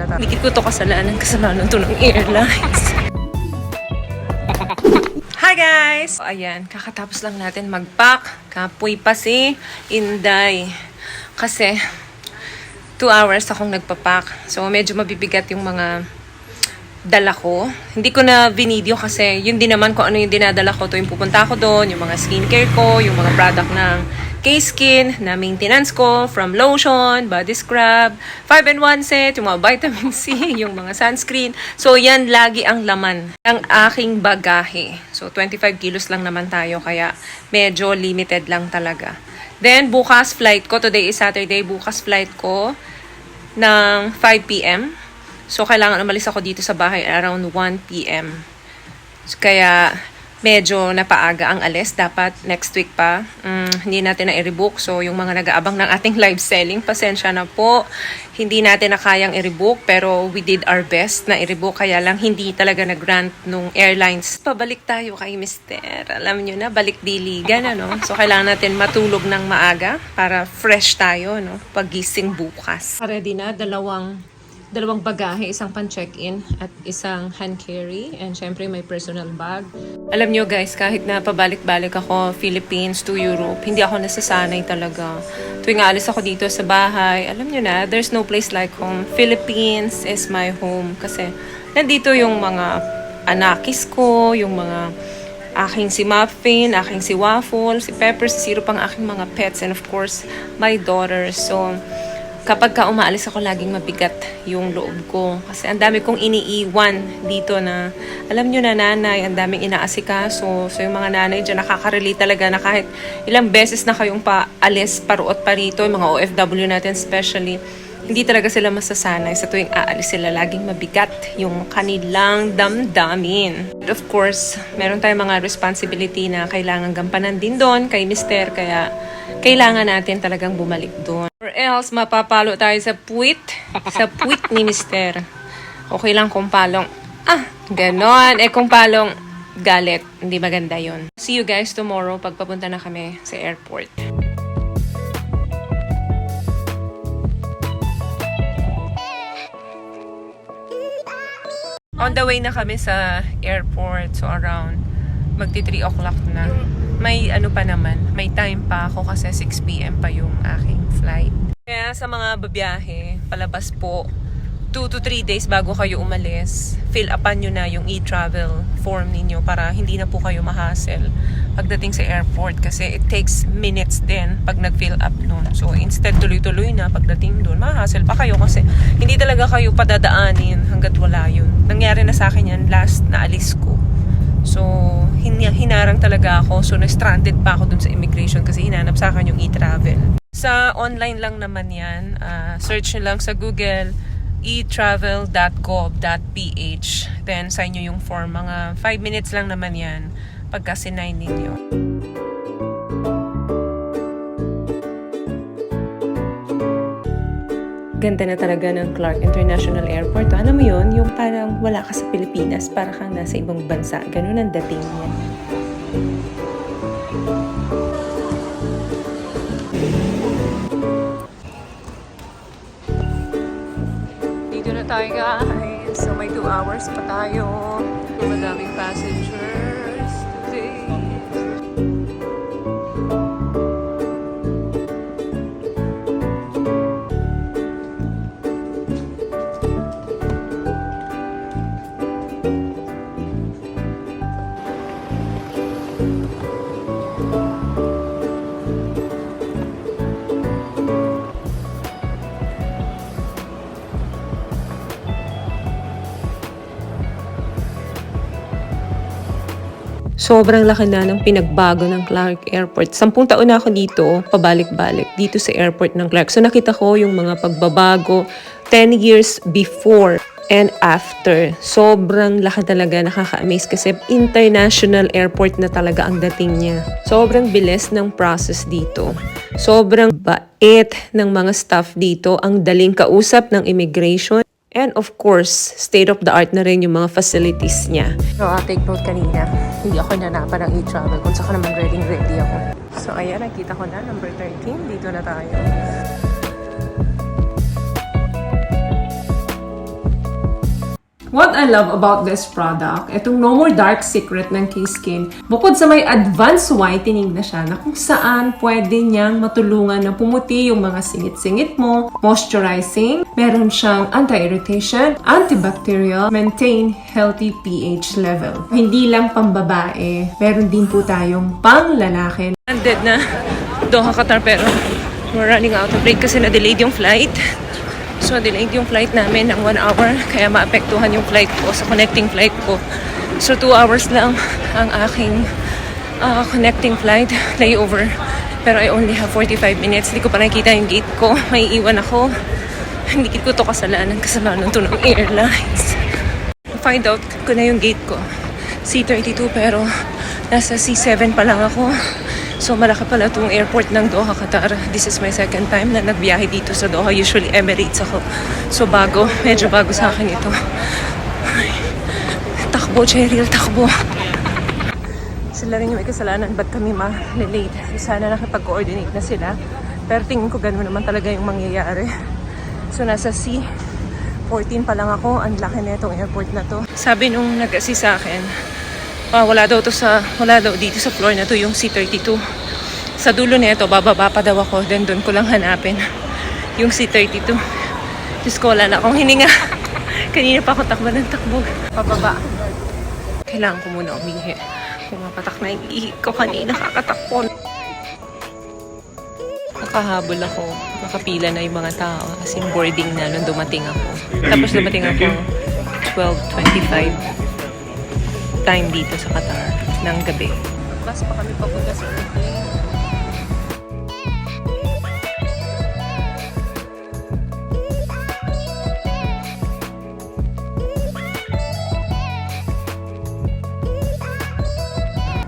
Charot. Hindi ko to kasalanan to ng airlines. Hi guys! So, ayan, kakatapos lang natin mag-pack. Kapoy pa si Inday. Kasi 2 hours akong nagpapack. So medyo mabibigat yung mga dala ko. Hindi ko na video kasi yun din naman kung ano yung dinadala ko. Ito yung pupunta ko doon, yung mga skincare ko, yung mga product ng K-Skin na maintenance ko, from lotion, body scrub, 5-in-1 set, yung mga vitamin C, yung mga sunscreen. So, yan lagi ang laman ng aking bagahe. So, 25 kilos lang naman tayo, kaya medyo limited lang talaga. Then, bukas flight ko, today is Saturday, bukas flight ko ng 5 p.m. So, kailangan umalis ako dito sa bahay around 1 p.m. So, kaya medyo napaaga ang alis. Dapat next week pa. Hindi natin na i-rebook. So, yung mga nag-aabang ng ating live selling, pasensya na po. Hindi natin na kayang i-rebook. Pero we did our best na i-rebook. Kaya lang hindi talaga nag-grant nung airlines. Pabalik tayo kay Mister. Alam nyo na, balik diligan, ano? So, kailangan natin matulog ng maaga para fresh tayo, no? Paggising bukas. Ready na, dalawang bagahe, isang pan-check-in at isang hand carry, and syempre may personal bag. Alam nyo guys, kahit na pabalik-balik ako Philippines to Europe, hindi ako nasasanay talaga. Tuwing alis ako dito sa bahay, alam nyo na, there's no place like home. Philippines is my home kasi nandito yung mga anakis ko, yung mga aking si Muffin, aking si Waffle, si Pepper, si Syrup, ang aking mga pets, and of course my daughter. So kapag ka umaalis ako, laging mabigat yung loob ko. Kasi ang dami kong iniiwan dito na, alam nyo na nanay, ang daming inaasikaso. So yung mga nanay dyan, nakaka-relate talaga na kahit ilang beses na kayong paalis, paruot pa rito, yung mga OFW natin especially, hindi talaga sila masasanay. Sa tuwing aalis sila, laging mabigat yung kanilang damdamin. But of course, meron tayong mga responsibility na kailangan gampanan din doon kay Mister, kaya kailangan natin talagang bumalik doon. Or else, mapapalo tayo sa puwit ni Mister. Okay lang kung palong, ganon. Kung palong galit, hindi maganda yon. See you guys tomorrow pag papunta na kami sa airport. On the way na kami sa airport. So around magti 3 o'clock na. May ano pa naman, may time pa ako kasi 6 p.m. pa yung aking flight. Kaya sa mga babiyahe, palabas po, 2 to 3 days bago kayo umalis, fill upan nyo na yung e-travel form ninyo para hindi na po kayo ma-hassle pagdating sa airport kasi it takes minutes din pag nag-fill up nun. So instead tuloy-tuloy na pagdating dun, ma-hassle pa kayo kasi hindi talaga kayo padadaanin hanggat wala yun. Nangyari na sa akin yan last na alis ko. So, hinarang talaga ako. So, na-stranded pa ako dun sa immigration kasi hinanap sa akin yung e-travel. Sa online lang naman yan. Search nyo lang sa Google, etravel.gov.ph. Then, sign nyo yung form. Mga 5 minutes lang naman yan pagka sinign ninyo. Ganda na talaga ng Clark International Airport. Alam mo yun, yung parang wala ka sa Pilipinas, para kang nasa ibang bansa. Ganun ang dating niya. Dito na tayo guys. So may 2 hours pa tayo. Madaming passengers today. Sobrang laki na ng pinagbago ng Clark Airport. 10 taon na ako dito, pabalik-balik, dito sa airport ng Clark. So nakita ko yung mga pagbabago 10 years before and after. Sobrang laki talaga, nakaka-amaze kasi international airport na talaga ang dating niya. Sobrang bilis ng process dito. Sobrang bait ng mga staff dito. Ang daling kausap ng immigration. And of course, state-of-the-art na rin yung mga facilities niya. So, take note kanina, hindi ako nanapan ng e-travel kung saka naman ready ako. So, ayan, nakita ko na, number 13, dito na tayo. What I love about this product, itong No More Dark Secret ng K-Skin, bukod sa may advanced whitening na siya na kung saan pwede niyang matulungan na pumuti yung mga singit-singit mo, moisturizing, meron siyang anti-irritation, antibacterial, maintain healthy pH level. Hindi lang pambabae, meron din po tayong pang lalaki. Landed na Doha, Qatar, pero we're running out of break kasi na-delayed yung flight. So, delayed yung flight namin ng 1 hour, kaya maapektuhan yung flight ko sa connecting flight ko. So, 2 hours lang ang aking connecting flight, layover. Pero I only have 45 minutes. Hindi ko pa nakikita yung gate ko. May iwan ako. Hindi ko to kasalanan to ng airlines. Find out ko na yung gate ko. C32, pero nasa C7 pa lang ako. So, malaki pala itong airport ng Doha, Qatar. This is my second time na nagbiyahe dito sa Doha. Usually, Emirates ako. So, medyo bago sa akin ito. Ay, takbo, Cheryl, takbo. Sila rin yung may kasalanan. Ba't kami ma-late? Sana nakipag-coordinate na sila. Pero tingin ko gano'n naman talaga yung mangyayari. So, nasa C14 pa lang ako. Ang laki na itong airport na to. Sabi nung nag-assist sa akin, wala daw dito sa floor na to yung C32. Sa dulo nito, bababa pa daw ako. Then doon ko lang hanapin yung C32. Diyos ko, wala na akong hininga. Kanina pa ako takbo ng takbo. Pababa. Kailangan ko muna umihi. Pumapatak na yung ihi ko kanina. Kakatakbo. Nakahabol ako. Nakapila na yung mga tao. As in boarding na nung dumating ako. Tapos dumating ako 12:25. Time dito sa Qatar ng gabi. Bus pa kami papunta sa Dubai.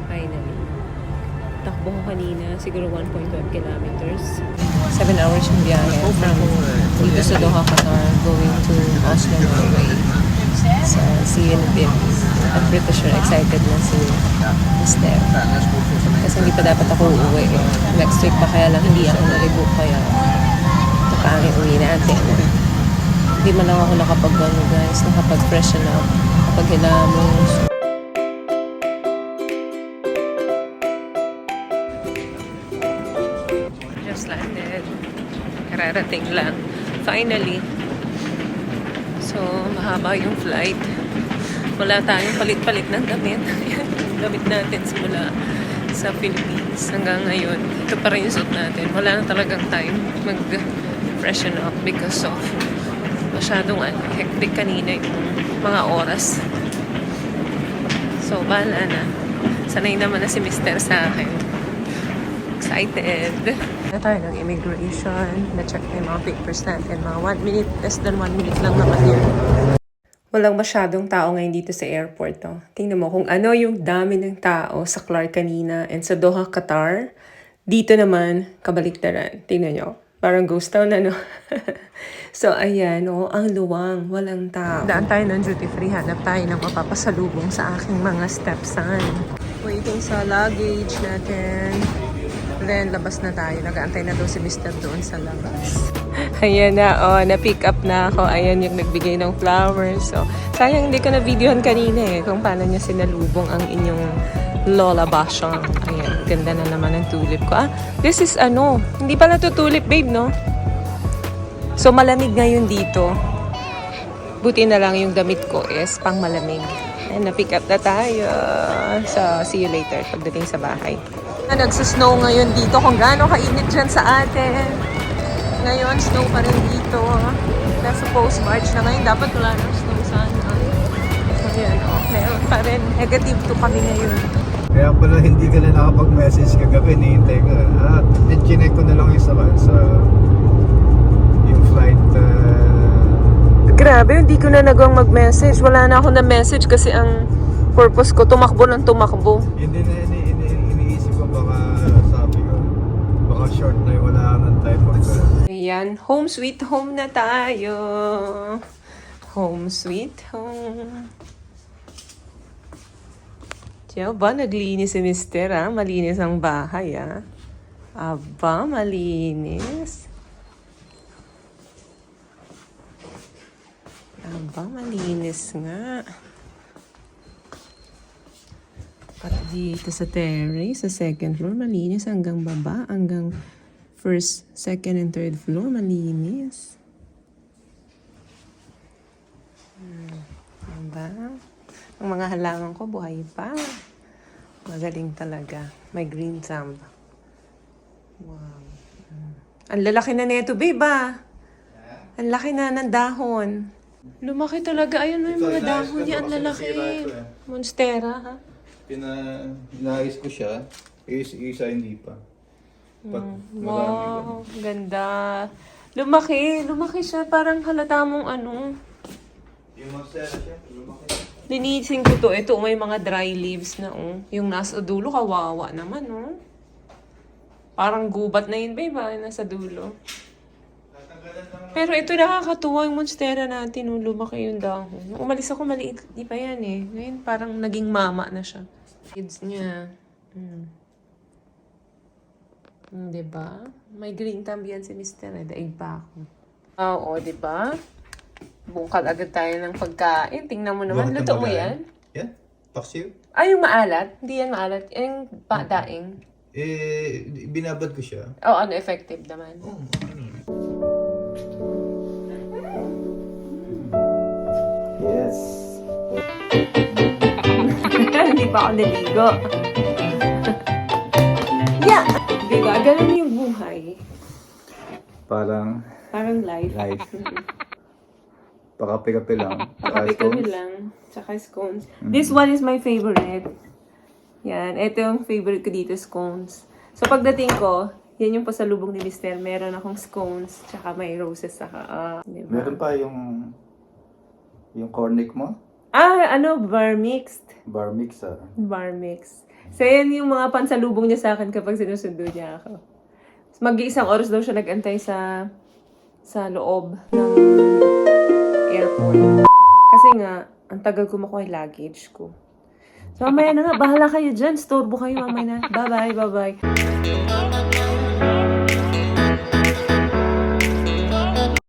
Finally. Takbo ko kanina, siguro 1.5 kilometers. 7 hours yung biyahe from dito sa Doha, Qatar, going to Oslo, Norway. So, see you in a bit. I'm pretty sure excited na si Mister. Kasi hindi pa dapat ako uuwi. Next week pa, kaya lang hindi ako nalibook, kaya ito pa ang uwi natin. Hindi man lang ako nakapag-freshen up, nakapag-hilamos. Just landed. Kararating lang. Finally. So, mahaba yung flight. Wala tayong palit-palit ng damit. Damit natin simula sa Philippines hanggang ngayon. Ito pa rin yung suit natin. Wala na talagang time mag-freshen up because of masyadong hectic kanina yung mga oras. So, bahala na. Sanay naman na si Mister sa akin. Excited. Na tayo ng immigration. Na-check na yung mga papers natin. Mga 1 minute, less than 1 minute lang naman yun. Walang masyadong tao ngayon dito sa airport. No? Tingnan mo kung ano yung dami ng tao sa Clark kanina and sa Doha, Qatar. Dito naman, kabaliktaran. Tingnan nyo. Parang ghost town na, no? So, ayan, oh, ang luwang. Walang tao. Daan tayo ng duty free. Hanap tayo ng mapapasalubong sa aking mga stepson. Waiting sa luggage natin. Then, labas na tayo. Nag-aantay na daw si Mr. doon sa labas. Ayan na, oh, na-pick up na ako. Ayan yung nagbigay ng flowers. So, sayang hindi ko na-videohan kanina kung paano niya sinalubong ang inyong Lola Bashong. Ayan, ganda na naman ang tulip ko. This is hindi pala to tulip, babe, no? So, malamig ngayon dito. Buti na lang yung damit ko is pang malamig. Ayan, na-pick up na tayo. So, see you later pagdating sa bahay. Nagsusnow ngayon dito kung gaano kainit dyan sa atin. Ngayon, snow pa rin dito. Nasa post-March na ngayon. Dapat wala ng snow sana. Ayan, meron pa rin. Negative 2 kami ngayon. Kaya pala hindi ka na nakapag-message kagabi. Nihintay ko na. Chinek ko na lang yung flight. Grabe, hindi ko na nagawang mag-message. Wala na ako na message kasi ang purpose ko, tumakbo ng tumakbo. Hindi na iniisip ko baka short na yung wala ng time. Ayan, home sweet home na tayo. Home sweet home. Diyan ba, naglinis si Mister, ha? Malinis ang bahay, ha? Aba, malinis. Aba, ba? Malinis nga. At dito sa terrace, sa second floor, malinis hanggang baba, hanggang first, second, and third floor, malinis. Diba? Ang mga halaman ko, buhay pa. Magaling talaga. May green thumb. Wow. Ang lalaki na neto, babe, ah. Ang laki na ng dahon. Lumaki talaga. Ayun, yung mga dahon niya. Ang lalaki. Monstera, ha? Inaayos ko siya. Isa hindi pa. Wow, ganda. Lumaki siya. Parang halata mong ano. Yung monstera siya, lumaki. Linisin ko to. Ito, may mga dry leaves na, oh. Yung nasa dulo, kawawa naman, oh. Parang gubat na yun, babe, ah, nasa dulo. Pero ito nakakatuwa yung monstera natin, oh. Lumaki yung dahon. Nung umalis ako, maliit. Di pa yan, eh. Ngayon, parang naging mama na siya. Kids niya. Diba? May green thumb yan si Mr. Daig pa ako. Oo, diba? Bungkal agad tayo ng pagkain. Tingnan mo naman. Bakit Luto mo kumakain? yan? Yan. Paksiw. Ay, yung maalat? Hindi yan maalat. Yung daing. Binabad ko siya. Oo, ano, effective naman. Yes. Hindi pa ako naligo. Yeah! Diba? Ganun yung buhay. Parang Parang life. life. Pakape-kape lang. Pakape-kape lang. Tsaka scones. This one is my favorite. Yan. Ito yung favorite ko dito, scones. So, pagdating ko, yan yung pasalubong ni Mr. Meron akong scones. Tsaka may roses. Saka, diba? Meron pa yung cornic mo? Bar mixed. Bar mix ah. Bar mix. So, yan yung mga pansalubong niya sa akin kapag sinusundo niya ako. Mag-iisang oras daw siya nag-antay sa loob ng airport. Kasi nga, ang tagal ko makuha yung luggage ko. So, mamaya na nga, bahala kayo dyan. Storbo kayo mamaya na. Bye-bye, bye-bye.